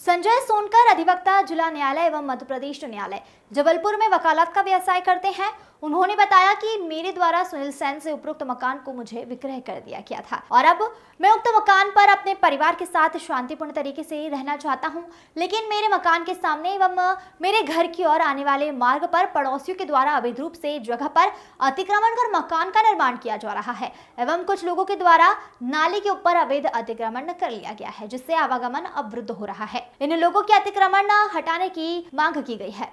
संजय सोनकर अधिवक्ता जिला न्यायालय एवं मध्य प्रदेश न्यायालय जबलपुर में वकालत का व्यवसाय करते हैं। उन्होंने बताया कि मेरे द्वारा सुनील सेन से उपरोक्त मकान को मुझे विक्रय कर दिया गया था और अब मैं उक्त मकान पर अपने परिवार के साथ शांतिपूर्ण तरीके से रहना चाहता हूं, लेकिन मेरे मकान के सामने एवं मेरे घर की ओर आने वाले मार्ग पर पड़ोसियों के द्वारा अवैध रूप से जगह पर अतिक्रमण कर मकान का निर्माण किया जा रहा है एवं कुछ लोगों के द्वारा नाले के ऊपर अवैध अतिक्रमण कर लिया गया है, जिससे आवागमन अवरुद्ध हो रहा है। इन लोगों के अतिक्रमण हटाने की मांग की गई है।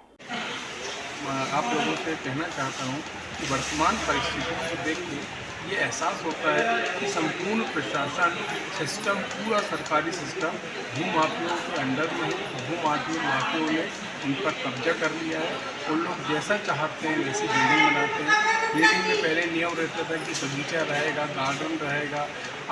आप लोगों से कहना चाहता हूँ कि वर्तमान परिस्थितियों को देख के ये एहसास होता है कि संपूर्ण प्रशासन सिस्टम, पूरा सरकारी सिस्टम भूमाफियों के अंडर में है। भूमाफियों ने उन पर कब्जा कर लिया है। उन लोग जैसा चाहते हैं वैसी बिल्डिंग बनाते हैं। बिल्डिंग में पहले नियम रहता था कि बगीचा रहेगा, गार्डन रहेगा,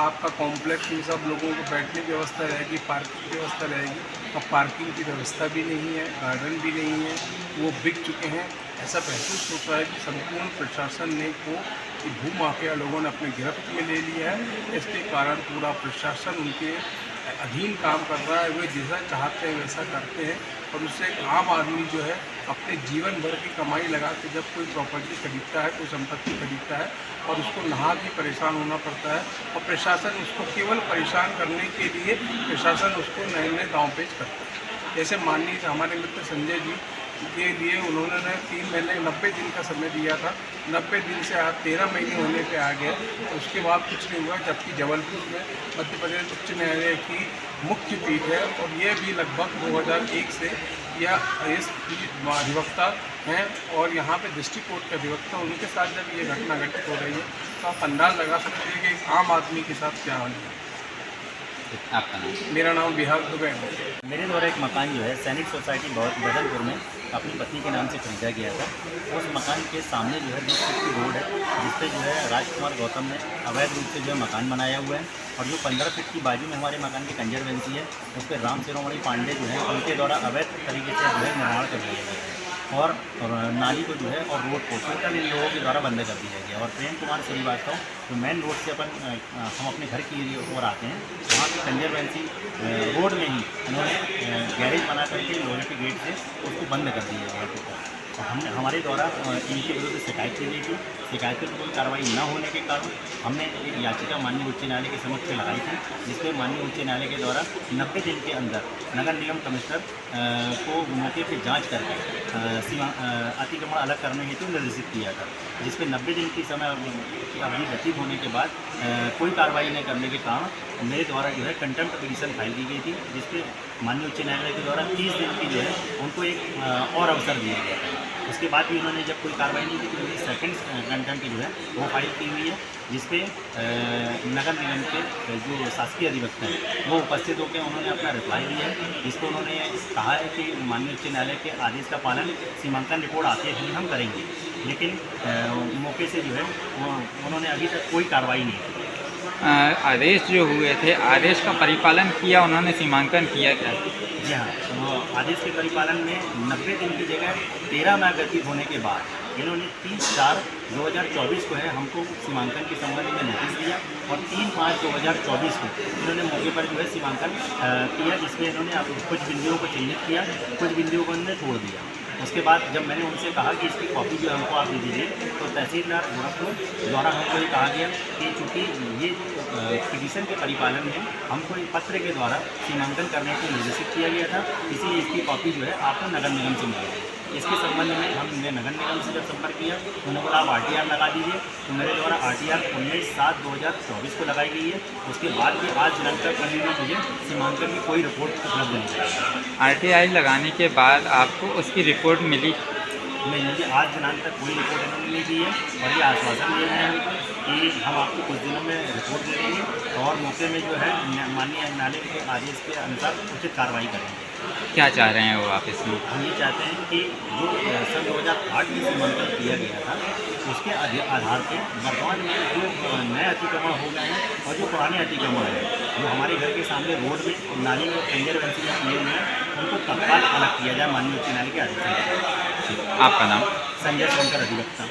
आपका कॉम्प्लेक्स में सब लोगों को बैठने की व्यवस्था रहेगी, पार्किंग की व्यवस्था रहेगी। अब पार्किंग की व्यवस्था भी नहीं है, गार्डन भी नहीं है, वो बिक चुके हैं। ऐसा महसूस होता है कि संपूर्ण प्रशासन ने को भूमाफिया लोगों ने अपने गिरफ्त में ले लिया है। इसके कारण पूरा प्रशासन उनके अधीन काम कर रहा है। वे जैसा चाहते हैं वैसा करते हैं और उससे एक आम आदमी जो है अपने जीवन भर की कमाई लगा के जब कोई प्रॉपर्टी खरीदता है, कोई संपत्ति खरीदता है और उसको नहा के परेशान होना पड़ता है और प्रशासन उसको केवल परेशान करने के लिए प्रशासन उसको नए नए दांव पेच करता है। जैसे माननीय हमारे मित्र संजय जी के लिए उन्होंने 3 महीने 90 दिन का समय दिया था। 90 दिन से आज 13 महीने होने पे आ गए। उसके बाद कुछ नहीं हुआ, जबकि जबलपुर में मध्य प्रदेश उच्च न्यायालय की मुख्य पीठ है और ये भी लगभग 2001 से यह इस अधिवक्ता हैं और यहाँ पे डिस्ट्रिक्ट कोर्ट के अधिवक्ता, उनके साथ जब ये घटना घटित हो रही है तो आप अंदाज़ लगा सकते हैं कि एक आम आदमी के साथ क्या होने है। आपका नाम? मेरा नाम बिहार दुबे है। मेरे द्वारा एक मकान जो है सैनिक सोसाइटी बदलपुर में अपनी पत्नी के नाम से खरीदा गया था। उस मकान के सामने जो है 20 फीट की रोड है, जिसपे जो है राजकुमार गौतम ने अवैध रूप से जो है मकान बनाया हुआ है और जो 15 फीट की बाजू में हमारे मकान की कंजरवेंसी है, उस पर राम शिरोमणि पांडे जो है उनके द्वारा अवैध तरीके से जो है निर्माण कर दिया गया है और नाली को जो है और रोड को टोटल इन लोगों के द्वारा बंद कर दिया गया। और प्रेम कुमार श्रीवास्तव जो मेन रोड से हम अपने घर की ओर आते हैं, वहाँ की कंजरवेंसी रोड में ही उन्होंने गैरेज बना करके लोहे के गेट से उसको बंद कर दिया गया टोटल। और हमने हमारे द्वारा इनके विरुद्ध शिकायत की गई थी। शिकायत पर कोई कार्रवाई न होने के कारण हमने एक याचिका माननीय उच्च न्यायालय के समक्ष लगाई थी, जिसमें माननीय उच्च न्यायालय के द्वारा 90 दिन के अंदर नगर निगम कमिश्नर को मौके पर जांच करके अतिक्रमण अलग करने हेतु निर्देशित किया था, जिसपे 90 दिन की समय की अवधि व्यतीत होने के बाद कोई कार्रवाई न करने के कारण मेरे द्वारा जो है कंटेम्प्ट पिटीशन फाइल की गई थी, जिसपे माननीय उच्च न्यायालय के द्वारा 30 दिन की जो है उनको एक और अवसर दिया गया था। उसके बाद भी उन्होंने जब कोई कार्रवाई नहीं की तो उन्होंने सेकेंड कंटेम्प्ट जो है वो फाइल की हुई है, जिसपे नगर निगम के जो शासकीय अधिवक्ता है वो उपस्थित होकर उन्होंने अपना रिप्लाई दिया है, जिसको उन्होंने कहा है कि माननीय उच्च न्यायालय के आदेश का पालन सीमांकन रिपोर्ट आते ही हम करेंगे, लेकिन मौके से जो है उन्होंने अभी तक कोई कार्रवाई नहीं की। आदेश जो हुए थे, आदेश का परिपालन किया उन्होंने, सीमांकन किया क्या? जी हाँ, तो आदेश के परिपालन में 90 दिन की जगह 13 माह व्यतीत होने के बाद इन्होंने 30/4/2024 को है हमको सीमांकन के संबंध में नोटिस दिया और 3 मार्च 2024 को इन्होंने मौके पर जो है सीमांकन किया, जिसमें इन्होंने कुछ बिंदुओं को चिन्हित किया, कुछ बिंदुओं को इन्होंने छोड़ दिया। उसके बाद जब मैंने उनसे कहा कि इसकी कॉपी जो हमको आप दे दीजिए, तो तहसीलदार गोरखपुर द्वारा हमको ये कहा गया कि चूँकि ये पिटीशन के परिपालन में हमको एक पत्र के द्वारा सीमांकन करने को निर्देशित किया गया था, इसीलिए इसकी कॉपी जो है आपको नगर निगम से मिलेगी। इसके संबंध में हमने नगर निगम से जब संपर्क किया तो उन्होंने बोला आप RTR लगा दीजिए, तो मेरे द्वारा RTR 19/7/2024 को लगाई गई है। उसके बाद भी आज दिनांक तक उन्होंने मुझे सीमांकन की कोई रिपोर्ट उपलब्ध नहीं कराई। RTI लगाने के बाद आपको उसकी रिपोर्ट मिली? नहीं, मुझे आज दिनांक तक कोई रिपोर्ट इन्होंने नहीं दी है और ये आश्वासन दे रहे हैं कि हम आपको कुछ दिनों में रिपोर्ट दे देंगे और मौके में जो है माननीय न्यायालय के आदेश के अनुसार उचित कार्रवाई करेंगे। क्या चाह रहे हैं वो आप इसमें? हम ये चाहते हैं कि जो सन 2008 में सीमांकन किया गया था, उसके आधार पर वर्तमान में जो नए अतिक्रमण हो गए हैं और जो पुराने अतिक्रमण हैं जो हमारे घर के सामने रोड में नाली में कंजरवेंसी में किए हुए हैं, उनको तत्काल अलग किया जाए माननीय उच्च न्यायालय के आदेश से। आपका नाम? संजय सोनकर अधिवक्ता।